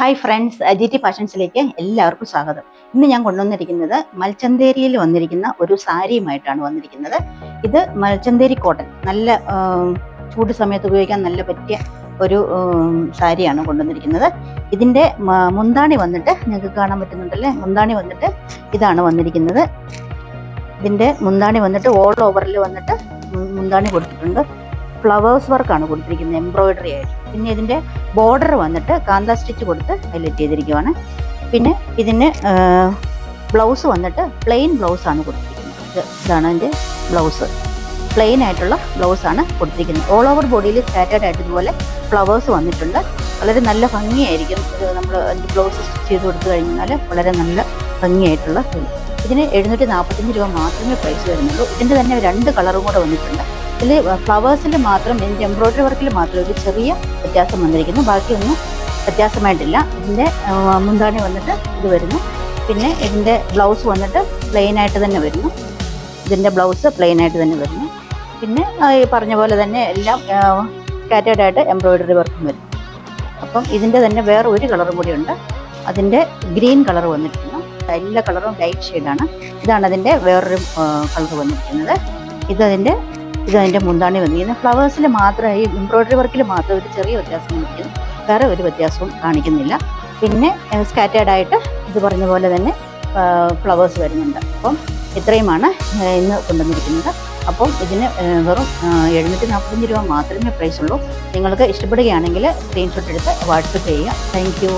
Hi friends, അജിറ്റി ഫാഷൻസിലേക്ക് എല്ലാവർക്കും സ്വാഗതം. ഇന്ന് ഞാൻ കൊണ്ടുവന്നിരിക്കുന്നത് മൽച്ചന്തേരിയിൽ വന്നിരിക്കുന്ന ഒരു സാരിയുമായിട്ടാണ് വന്നിരിക്കുന്നത്. ഇത് മൽച്ചന്തേരി കോട്ടൺ, നല്ല ചൂട് സമയത്ത് ഉപയോഗിക്കാൻ നല്ല പറ്റിയ ഒരു സാരിയാണ് കൊണ്ടുവന്നിരിക്കുന്നത്. ഇതിൻ്റെ മുന്താണി വന്നിട്ട് നിങ്ങൾക്ക് കാണാൻ പറ്റുന്നുണ്ടല്ലേ, മുന്താണി വന്നിട്ട് ഇതാണ് വന്നിരിക്കുന്നത്. ഇതിൻ്റെ മുന്താണി വന്നിട്ട് ഓൾ ഓവറിൽ വന്നിട്ട് മുന്താണി കൊടുത്തിട്ടുണ്ട്. ഫ്ലവേഴ്സ് വർക്കാണ് കൊടുത്തിരിക്കുന്നത്, എംബ്രോയിഡറി ആയിട്ട്. പിന്നെ ഇതിൻ്റെ ബോർഡർ വന്നിട്ട് കാന്ത സ്റ്റിച്ച് കൊടുത്ത് ഹൈലൈറ്റ് ചെയ്തിരിക്കുവാണ്. പിന്നെ ഇതിന് ബ്ലൗസ് വന്നിട്ട് പ്ലെയിൻ ബ്ലൗസാണ് കൊടുത്തിരിക്കുന്നത്. ഇതാണ് അതിൻ്റെ ബ്ലൗസ്, പ്ലെയിൻ ആയിട്ടുള്ള ബ്ലൗസാണ് കൊടുത്തിരിക്കുന്നത്. ഓൾ ഓവർ ബോഡിയിൽ സ്കാറ്റേർഡ് ആയിട്ട് ഇതുപോലെ ഫ്ലവേഴ്സ് വന്നിട്ടുണ്ട്. വളരെ നല്ല ഭംഗിയായിരിക്കും ഇത്. നമ്മൾ ബ്ലൗസ് സ്റ്റിച്ച് ചെയ്ത് കൊടുത്തു കഴിഞ്ഞാൽ വളരെ നല്ല ഭംഗിയായിട്ടുള്ള ഇതിന് 745 രൂപ മാത്രമേ പ്രൈസ് വരുന്നുള്ളൂ. ഇതിൻ്റെ തന്നെ 2 കളറും കൂടെ വന്നിട്ടുണ്ട്. ഇതിൽ ഫ്ലവേഴ്സിൽ മാത്രം, ഇതിൻ്റെ എംബ്രോയിഡറി വർക്കിൽ മാത്രം ഒരു ചെറിയ വ്യത്യാസം വന്നിരിക്കുന്നു, ബാക്കിയൊന്നും വ്യത്യാസമായിട്ടില്ല. ഇതിൻ്റെ മുന്താണി വന്നിട്ട് ഇത് വരുന്നു. പിന്നെ ഇതിൻ്റെ ബ്ലൗസ് വന്നിട്ട് പ്ലെയിനായിട്ട് തന്നെ വരുന്നു. ഇതിൻ്റെ ബ്ലൗസ് പ്ലെയിനായിട്ട് തന്നെ വരുന്നു. പിന്നെ ഈ പറഞ്ഞ പോലെ തന്നെ എല്ലാം സ്കാറ്റേർഡ് ആയിട്ട് എംബ്രോയിഡറി വർക്കും വരും. അപ്പം ഇതിൻ്റെ തന്നെ വേറെ ഒരു കളറും കൂടി ഉണ്ട്. അതിൻ്റെ ഗ്രീൻ കളർ വന്നിട്ടുണ്ട്. എല്ലാ കളറും ലൈറ്റ് ഷെയ്ഡാണ്. ഇതാണ് അതിൻ്റെ വേറൊരു കളർ വന്നിരിക്കുന്നത്. ഇതതിൻ്റെ മുന്താണി വന്നിരിക്കുന്നത്. ഫ്ലവേഴ്സിൽ മാത്രം, ഈ എംബ്രോയിഡറി വർക്കിൽ മാത്രം ഒരു ചെറിയ വ്യത്യാസം വന്നിരിക്കുന്നു, വേറെ ഒരു വ്യത്യാസവും കാണിക്കുന്നില്ല. പിന്നെ സ്കാറ്റേർഡ് ആയിട്ട് ഇത് പറഞ്ഞ പോലെ തന്നെ ഫ്ലവേഴ്സ് വരുന്നുണ്ട്. അപ്പം ഇത്രയുമാണ് ഇന്ന് കൊണ്ടുവന്നിരിക്കുന്നത്. അപ്പം ഇതിന് വെറും 745 രൂപ മാത്രമേ പ്രൈസ് ഉള്ളൂ. നിങ്ങൾക്ക് ഇഷ്ടപ്പെടുകയാണെങ്കിൽ സ്ക്രീൻഷോട്ട് എടുത്ത് വാട്സപ്പ് ചെയ്യുക. Thank you.